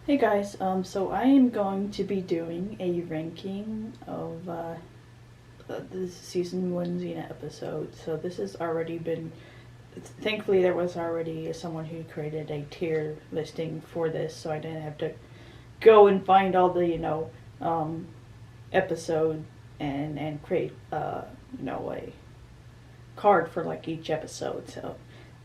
Hey guys, so I am going to be doing a ranking of the season 1 Xena episode. So this has already been, thankfully there was already someone who created a tier listing for this, so I didn't have to go and find all the, episode and create, a card for like each episode. So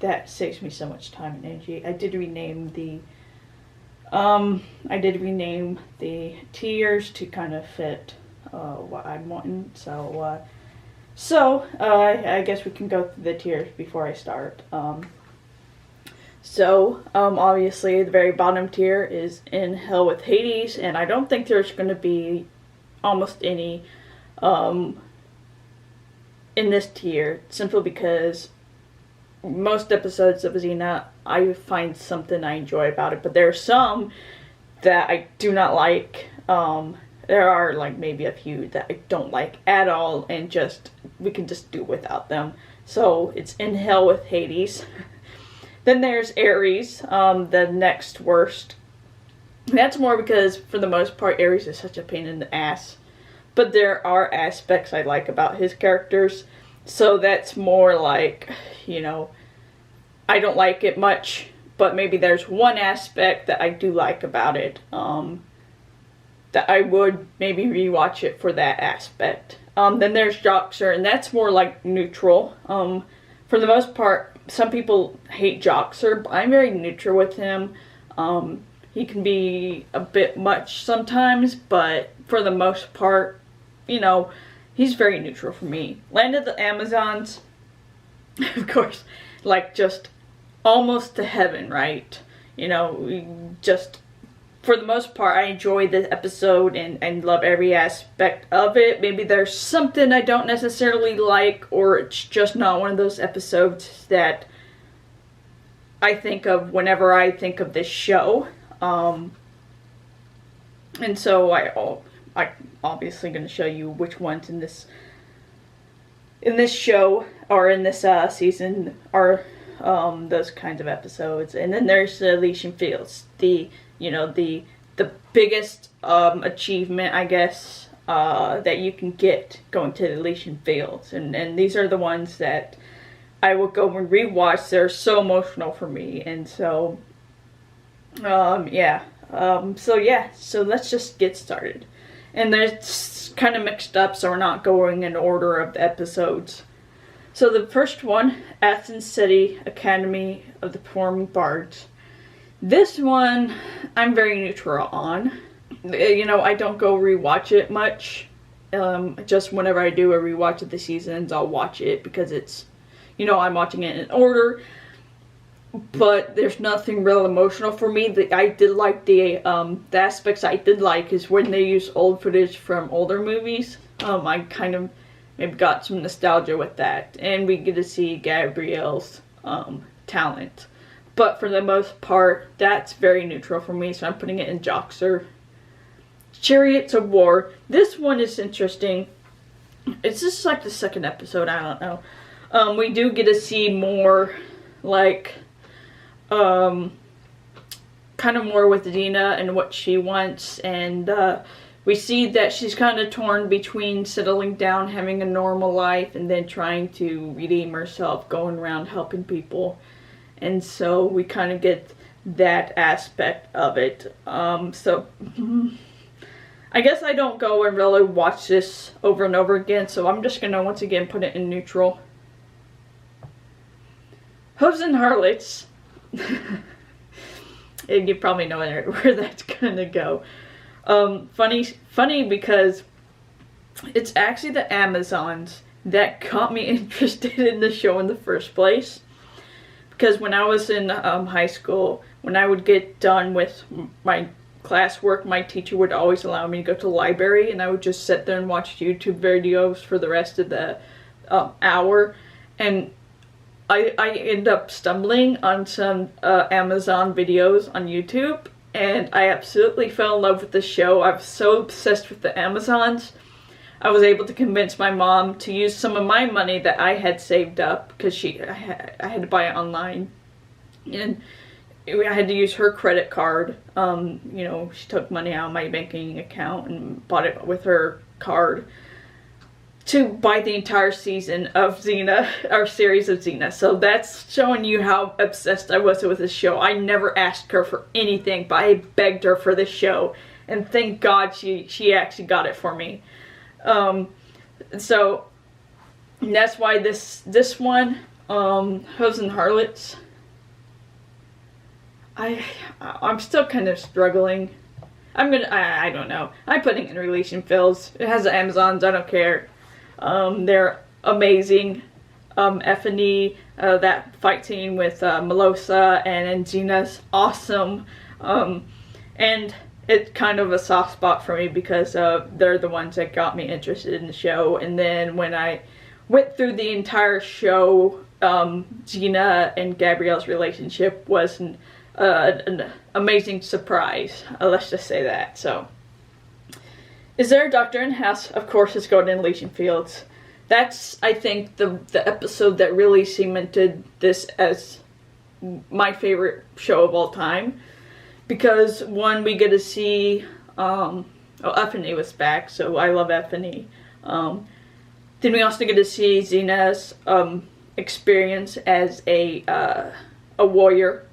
that saves me so much time and energy. I did rename the tiers to kind of fit what I'm wanting. I guess we can go through the tiers before I start. Obviously, the very bottom tier is In Hell with Hades, and I don't think there's going to be almost any in this tier, simply because most episodes of Xena, I find something I enjoy about it, but there are some that I do not like. There are like maybe a few that I don't like at all, and we can just do without them. So it's In Hell with Hades. Then there's Ares, the next worst. That's more because for the most part Ares is such a pain in the ass, but there are aspects I like about his characters. So that's more like, I don't like it much, but maybe there's one aspect that I do like about it, that I would maybe rewatch it for that aspect. Then there's Joxer, and that's more like neutral. For the most part, some people hate Joxer, but I'm very neutral with him. He can be a bit much sometimes, but for the most part, he's very neutral for me. Land of the Amazons, of course, like just almost to heaven, right? For the most part, I enjoy the episode and love every aspect of it. Maybe there's something I don't necessarily like, or it's just not one of those episodes that I think of whenever I think of this show. And so I'm obviously going to show you which ones in this show or in this season are those kinds of episodes. And then there's the Elysian Fields, the biggest achievement, I guess, that you can get going to the Elysian Fields. And these are the ones that I will go and rewatch. They're so emotional for me. And so, so let's just get started. And they're kind of mixed up, so we're not going in order of the episodes. So the first one, Athens City Academy of the Performing Bards. This one, I'm very neutral on. I don't go rewatch it much. Just whenever I do a rewatch of the seasons, I'll watch it because it's, I'm watching it in order. But there's nothing real emotional for me. I did like the aspects I did like is when they use old footage from older movies. I kind of maybe got some nostalgia with that, and we get to see Gabrielle's talent. But for the most part, that's very neutral for me, so I'm putting it in Joxer. Chariots of War. This one is interesting. It's just like the second episode, I don't know. We do get to see more, like, kind of more with Xena and what she wants, and we see that she's kind of torn between settling down, having a normal life, and then trying to redeem herself, going around helping people. And so we kind of get that aspect of it. I guess I don't go and really watch this over and over again, so I'm just going to once again put it in neutral. Hooves and Harlots. And you probably know where that's gonna go. Funny because it's actually the Amazons that got me interested in the show in the first place. Because when I was in high school, when I would get done with my classwork, my teacher would always allow me to go to the library, and I would just sit there and watch YouTube videos for the rest of the hour. And I end up stumbling on some Amazon videos on YouTube, and I absolutely fell in love with the show. I was so obsessed with the Amazons. I was able to convince my mom to use some of my money that I had saved up, because I had to buy it online, and I had to use her credit card. You know, she took money out of my banking account and bought it with her card to buy the entire season of Xena, our series of Xena. So that's showing you how obsessed I was with this show. I never asked her for anything, but I begged her for this show. And thank God she actually got it for me. So that's why this one, Hoes and Harlots, I'm still kind of struggling. I don't know. I'm putting in relation fills. It has the Amazons, I don't care. They're amazing. F&E, that fight scene with Melosa and Xena's awesome. And it's kind of a soft spot for me because they're the ones that got me interested in the show. And then when I went through the entire show, Xena and Gabrielle's relationship was an amazing surprise. Let's just say that. So, is there a doctor in house? Of course, it's Golden Elysian Fields. That's, I think, the episode that really cemented this as my favorite show of all time. Because, one, we get to see, F&E was back, so I love F&E. Then we also get to see Xena's experience as a warrior.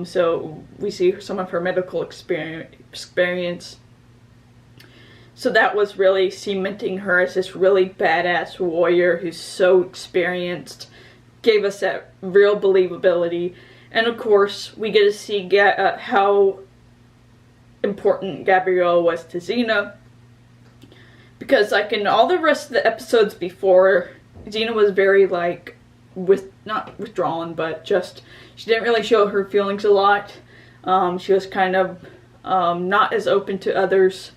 So we see some of her medical experience. So that was really cementing her as this really badass warrior who's so experienced. Gave us that real believability. And of course, we get to see how important Gabrielle was to Xena. Because like in all the rest of the episodes before, Xena was very like, not withdrawn, but just, she didn't really show her feelings a lot. She was kind of not as open to others.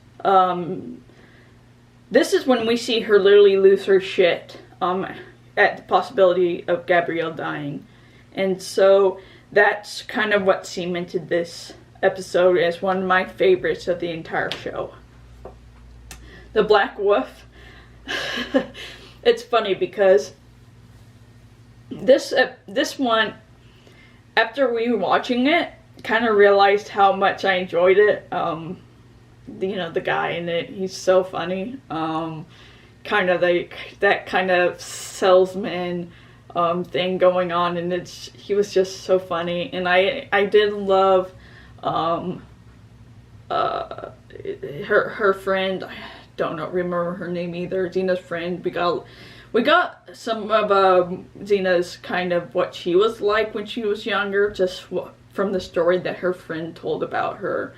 This is when we see her literally lose her shit at the possibility of Gabrielle dying. And so that's kind of what cemented this episode as one of my favorites of the entire show. The Black Wolf. It's funny because this one, after rewatching it, kind of realized how much I enjoyed it. You know, the guy in it, he's so funny. Kind of that kind of salesman thing going on, and he was just so funny. And I did love her friend. I don't remember her name either. Xena's friend. We got some of Xena's kind of what she was like when she was younger, just from the story that her friend told about her.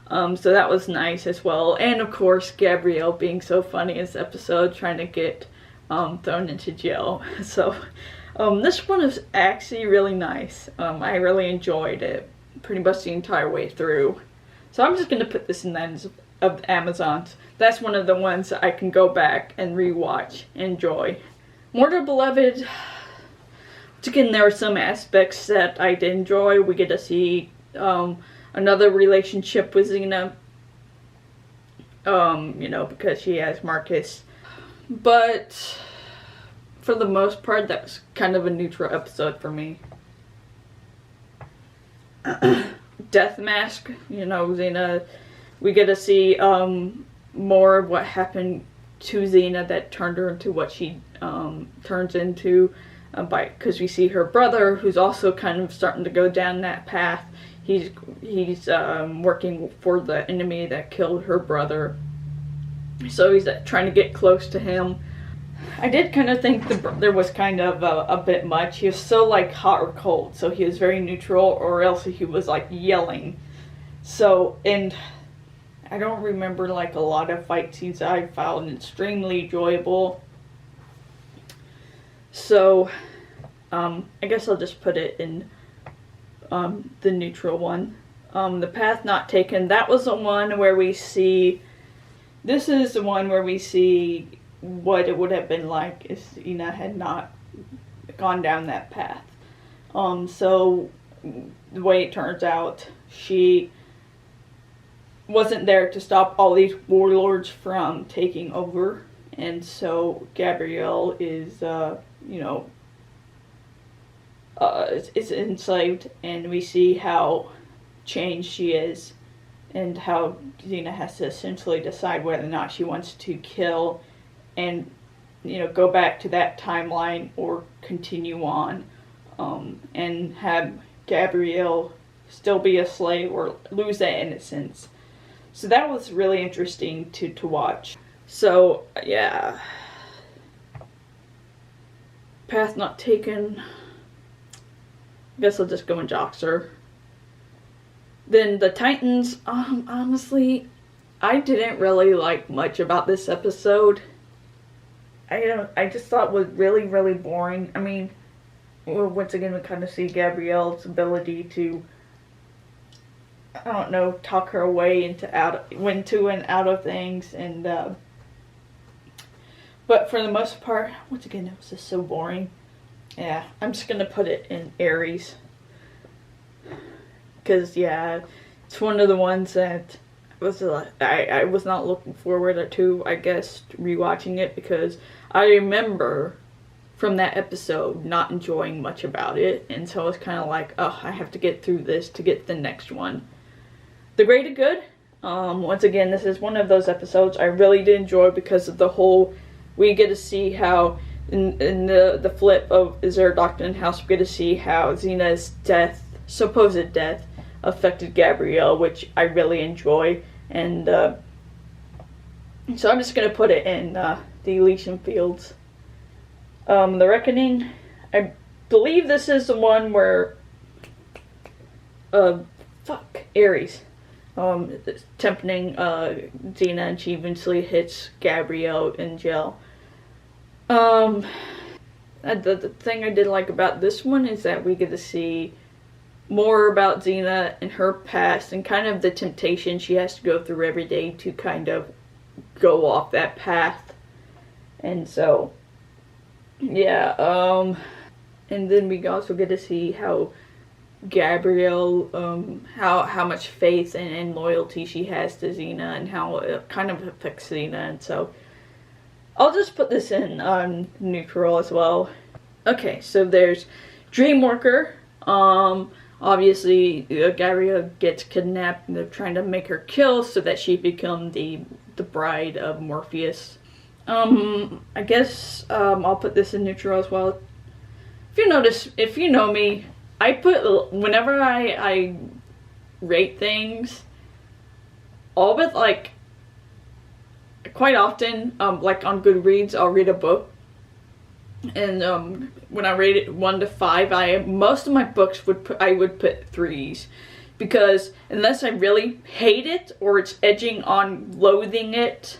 So that was nice as well. And of course, Gabrielle being so funny in this episode, trying to get thrown into jail. So this one is actually really nice. I really enjoyed it pretty much the entire way through. So I'm just going to put this in the ends of the Amazons. That's one of the ones that I can go back and rewatch and enjoy. Mortal Beloved, again, there were some aspects that I did enjoy. We get to see another relationship with Xena, you know, because she has Marcus. But for the most part, that was kind of a neutral episode for me. Death Mask, you know, Xena, we get to see more of what happened to Xena that turned her into what she turns into, because we see her brother, who's also kind of starting to go down that path. He's working for the enemy that killed her brother, so he's trying to get close to him. I did kind of think the brother was kind of a bit much. He was so like hot or cold, so he was very neutral, or else he was like yelling. So, and I don't remember like a lot of fight scenes I found extremely enjoyable. So, I guess I'll just put it in the neutral one. The Path Not Taken, that was the one where we see, this is the one where we see what it would have been like if Xena had not gone down that path. So the way it turns out, she wasn't there to stop all these warlords from taking over, and so Gabrielle is, you know, is enslaved, and we see how changed she is, and how Xena has to essentially decide whether or not she wants to kill and, go back to that timeline or continue on, and have Gabrielle still be a slave or lose that innocence. So that was really interesting to watch. So, yeah. Path not taken. I guess I'll just go and Joxer. Then the Titans, honestly, I didn't really like much about this episode. I just thought it was really, really boring. I mean, once again, we kind of see Gabrielle's ability to, I don't know, talk her way into and out of things, and but for the most part, once again, it was just so boring. Yeah, I'm just gonna put it in Aries, because yeah, it's one of the ones that was I was not looking forward to, I guess, rewatching it, because I remember from that episode not enjoying much about it, and so I was kind of like, oh, I have to get through this to get the next one. The Greater Good, once again, this is one of those episodes I really did enjoy because of the whole, we get to see how, in the flip of Is There a Doctor in the House, we get to see how Xena's supposed death, affected Gabrielle, which I really enjoy, and so I'm just going to put it in the Elysian Fields. The Reckoning, I believe this is the one where, Ares. Tempting Xena, and she eventually hits Gabrielle in jail. The thing I did like about this one is that we get to see more about Xena and her past, and kind of the temptation she has to go through every day to kind of go off that path. And so, yeah, and then we also get to see how Gabrielle, how much faith and loyalty she has to Xena, and how it kind of affects Xena, and so I'll just put this in neutral as well. Okay, so there's Dreamworker. Obviously, Gabrielle gets kidnapped, and they're trying to make her kill so that she become the bride of Morpheus. I guess I'll put this in neutral as well. If you know me, I put, whenever I rate things, all but like, quite often, like on Goodreads, I'll read a book, and when I rate it 1 to 5, most of my books I would put 3s, because unless I really hate it, or it's edging on loathing it,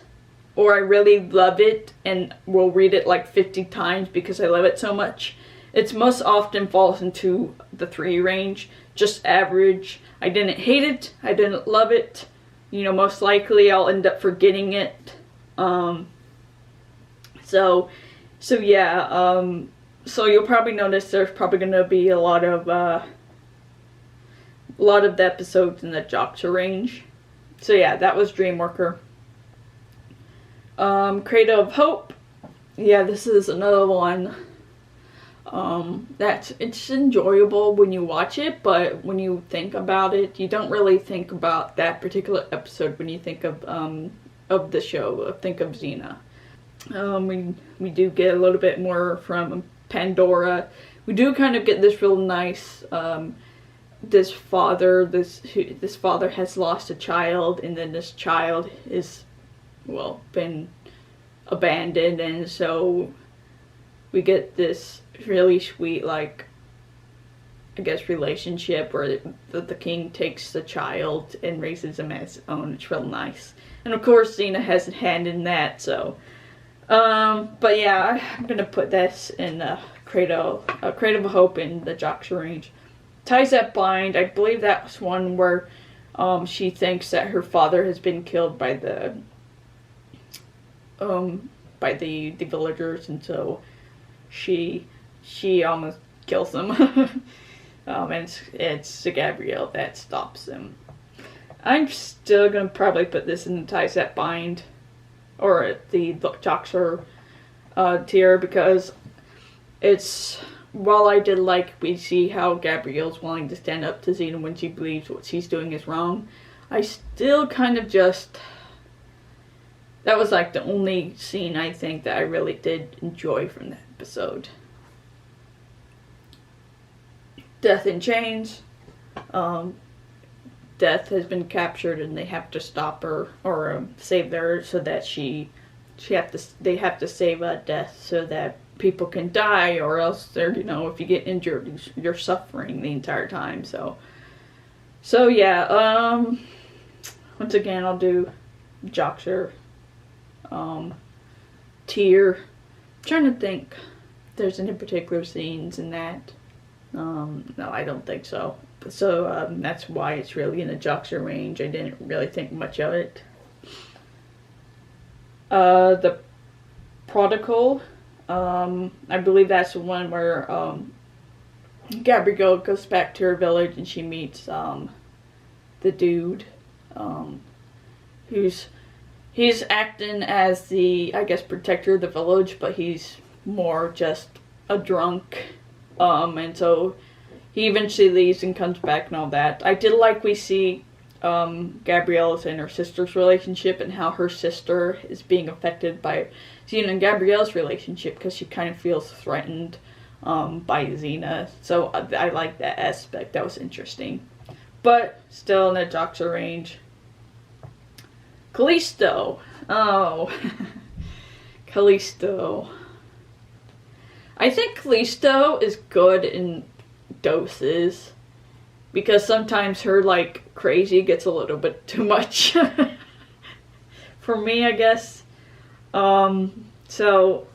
or I really love it and will read it like 50 times because I love it so much, it's most often falls into the 3 range, just average. I didn't hate it, I didn't love it, most likely I'll end up forgetting it. So yeah, so you'll probably notice there's probably going to be a lot of the episodes in the Joxer range. So yeah, that was Dreamworker. Cradle of Hope. Yeah, this is another one. It's enjoyable when you watch it, but when you think about it, you don't really think about that particular episode when you think of the show, think of Xena. We do get a little bit more from Pandora. We do kind of get this real nice, this father has lost a child, and then this child is, been abandoned, and so we get this really sweet, like, I guess, relationship where the king takes the child and raises him as his own. It's real nice. And of course, Xena has a hand in that, so. But yeah, I'm gonna put this in Cradle of Hope in the Joxer range. Ties That Bind, I believe that was one where she thinks that her father has been killed by the villagers, and so she almost kills him. And it's Gabrielle that stops him. I'm still gonna probably put this in the Ties That Bind, or the Joxer tier, because it's while I did like we see how Gabrielle's willing to stand up to Xena when she believes what she's doing is wrong, I still kind of just... That was like the only scene I think that I really did enjoy from that episode. Death in Chains. Death has been captured and they have to stop her or save her so that they have to save Death so that people can die, or else they're, you know, if you get injured, you're suffering the entire time. So yeah, once again, I'll do Joxer, tier. I'm trying to think if there's any particular scenes in that. No, I don't think so. So, that's why it's really in the Joxer range. I didn't really think much of it. The Prodigal, I believe that's the one where, Gabrielle goes back to her village and she meets, the dude, he's acting as the, I guess, protector of the village, but he's more just a drunk, and so he eventually leaves and comes back and all that. I did like we see, Gabrielle's and her sister's relationship and how her sister is being affected by Xena and Gabrielle's relationship because she kind of feels threatened, by Xena. So I like that aspect. That was interesting. But still in the Joxer range. Callisto. Oh. Callisto. I think Callisto is good in doses. Because sometimes her, like, crazy gets a little bit too much. For me, I guess. So,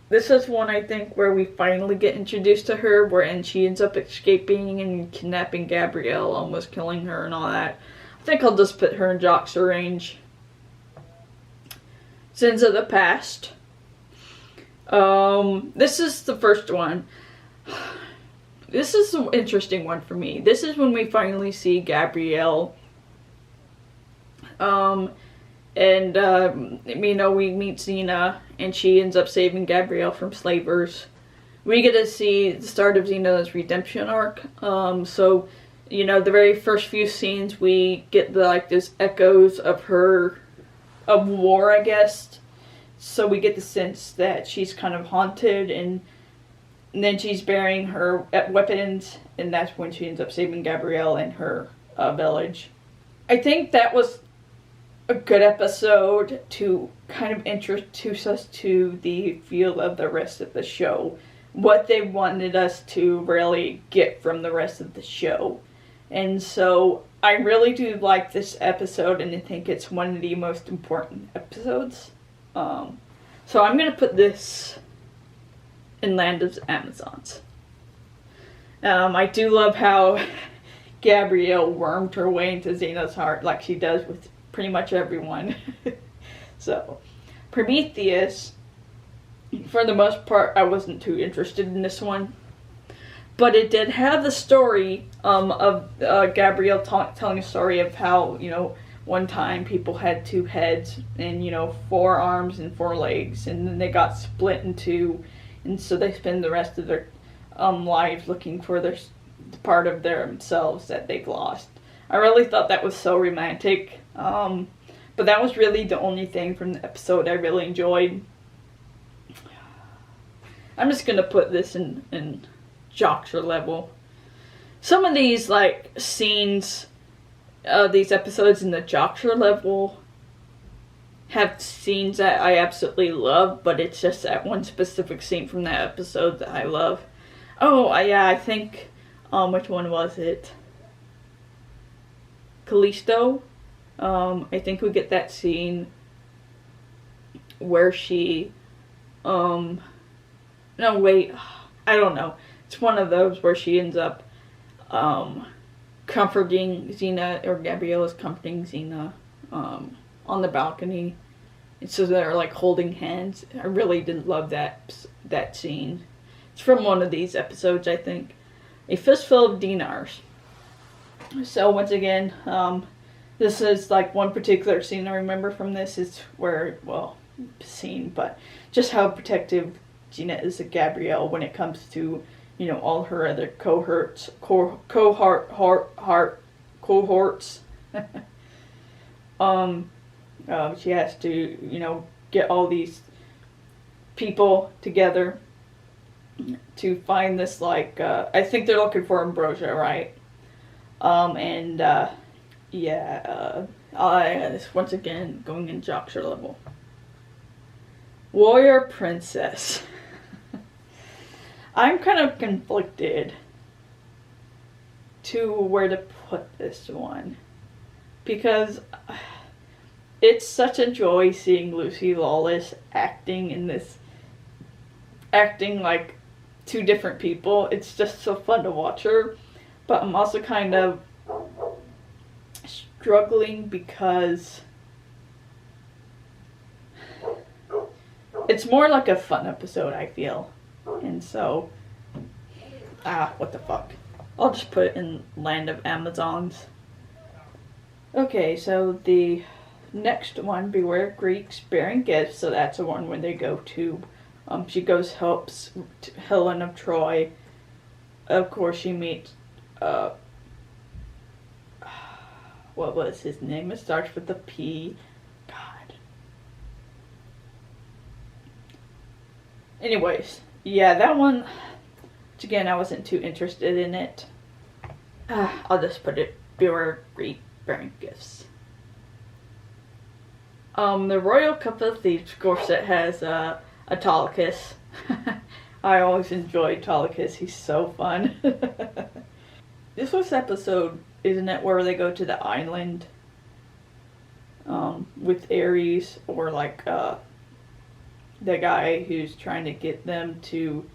this is one, I think, where we finally get introduced to her, and she ends up escaping and kidnapping Gabrielle, almost killing her and all that. I think I'll just put her in Joxer range. Sins of the Past. This is the first one. This is an interesting one for me. This is when we finally see Gabrielle. And you know, we meet Xena, and she ends up saving Gabrielle from slavers. We get to see the start of Xena's redemption arc. So, you know, the very first few scenes, we get this echoes of war, I guess. So we get the sense that she's kind of haunted, and then she's burying her weapons, and that's when she ends up saving Gabrielle and her village. I think that was a good episode to kind of introduce us to the feel of the rest of the show. What they wanted us to really get from the rest of the show. And so I really do like this episode, and I think it's one of the most important episodes. So I'm going to put this in Land of Amazons. I do love how Gabrielle wormed her way into Xena's heart like she does with pretty much everyone. So, Prometheus, for the most part, I wasn't too interested in this one. But it did have the story of Gabrielle telling a story of how, you know, one time people had 2 heads and, you know, 4 arms and 4 legs, and then they got split in 2, and so they spend the rest of their lives looking for their part of themselves that they've lost. I really thought that was so romantic, but that was really the only thing from the episode I really enjoyed. I'm just gonna put this in Joxer level. Some of these, like, scenes, these episodes in the Joxer level have scenes that I absolutely love, but it's just that one specific scene from that episode that I love. Oh, yeah, I think, which one was it? Callisto. I think we get that scene where she, no, wait, I don't know. It's one of those where she ends up, comforting Xena, or Gabrielle is comforting Xena, on the balcony. And so they're, like, holding hands. I really did love that scene. It's from one of these episodes, I think. A Fistful of Dinars. So, once again, this is, like, one particular scene I remember from this is where, well, scene, but just how protective Xena is of Gabrielle when it comes to all her other cohorts. She has to, get all these people together to find this, like, I think they're looking for ambrosia, right? This once again going in Joxer level. Warrior Princess. I'm kind of conflicted to where to put this one, because it's such a joy seeing Lucy Lawless acting like two different people. It's just so fun to watch her, but I'm also kind of struggling because it's more like a fun episode, I feel. And so, what the fuck. I'll just put it in Land of Amazons. Okay, so the next one, Beware Greeks Bearing Gifts. So that's the one when they go to, she helps Helen of Troy. Of course, she meets, what was his name? It starts with a P. God. Anyways, yeah, that one, which again, I wasn't too interested in it. I'll just put it, Beware Greek Bearing Gifts. The Royal Cup of Thieves, of course, it has Autolycus. I always enjoyed Autolycus. He's so fun. This was episode, isn't it, where they go to the island with Ares, or like the guy who's trying to get them to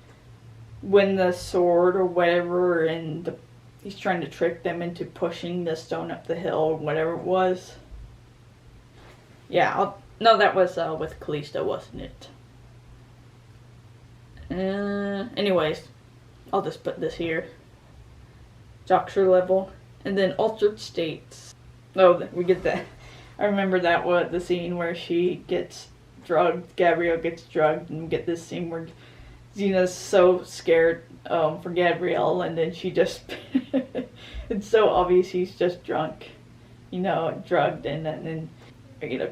win the sword or whatever, and he's trying to trick them into pushing the stone up the hill or whatever it was. Yeah, no, that was with Callisto, wasn't it? Anyways, I'll just put this here. Joxer level. And then Altered States. Oh, we get that. I remember that was the scene where she gets drugged, Gabrielle gets drugged, and we get this scene where Xena's so scared for Gabrielle, and then she just, it's so obvious he's just drunk, drugged, and then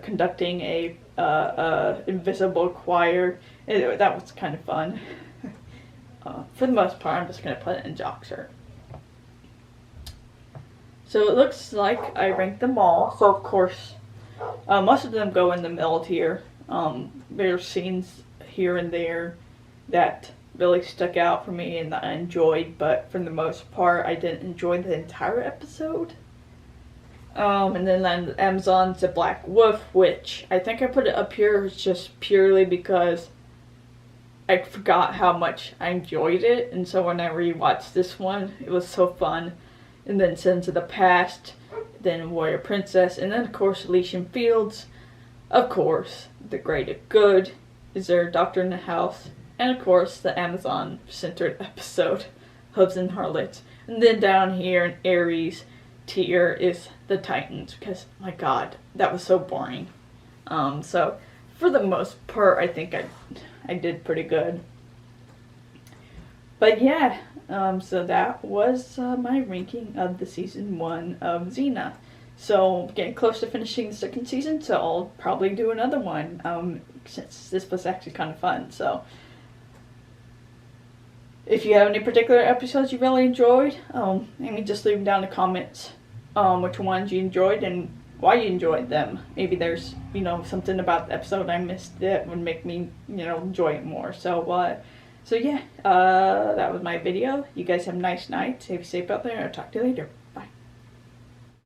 conducting a invisible choir. That was kind of fun. For the most part, I'm just going to put it in Joxer. So it looks like I ranked them all. So of course, most of them go in the middle tier. There's scenes here and there that really stuck out for me and that I enjoyed, but for the most part, I didn't enjoy the entire episode. And then Amazon's The Black Wolf, which I think I put it up here just purely because I forgot how much I enjoyed it, and so when I rewatched this one, it was so fun. And then Sins of the Past, then Warrior Princess, and then of course Elysian Fields, of course The Greater Good, Is There a Doctor in the House, and of course the Amazon-centered episode, Hooves and Harlots. And then down here in Aries tier is the Titans, because my god, that was so boring. So for the most part, I think I did pretty good. But yeah, so that was my ranking of the season 1 of Xena. So getting close to finishing the second season, so I'll probably do another one, since this was actually kind of fun. So if you have any particular episodes you really enjoyed, maybe just leave them down in the comments, which ones you enjoyed and why you enjoyed them. Maybe there's, something about the episode I missed that would make me, enjoy it more. So yeah, that was my video. You guys have a nice night. Stay safe out there. I'll talk to you later.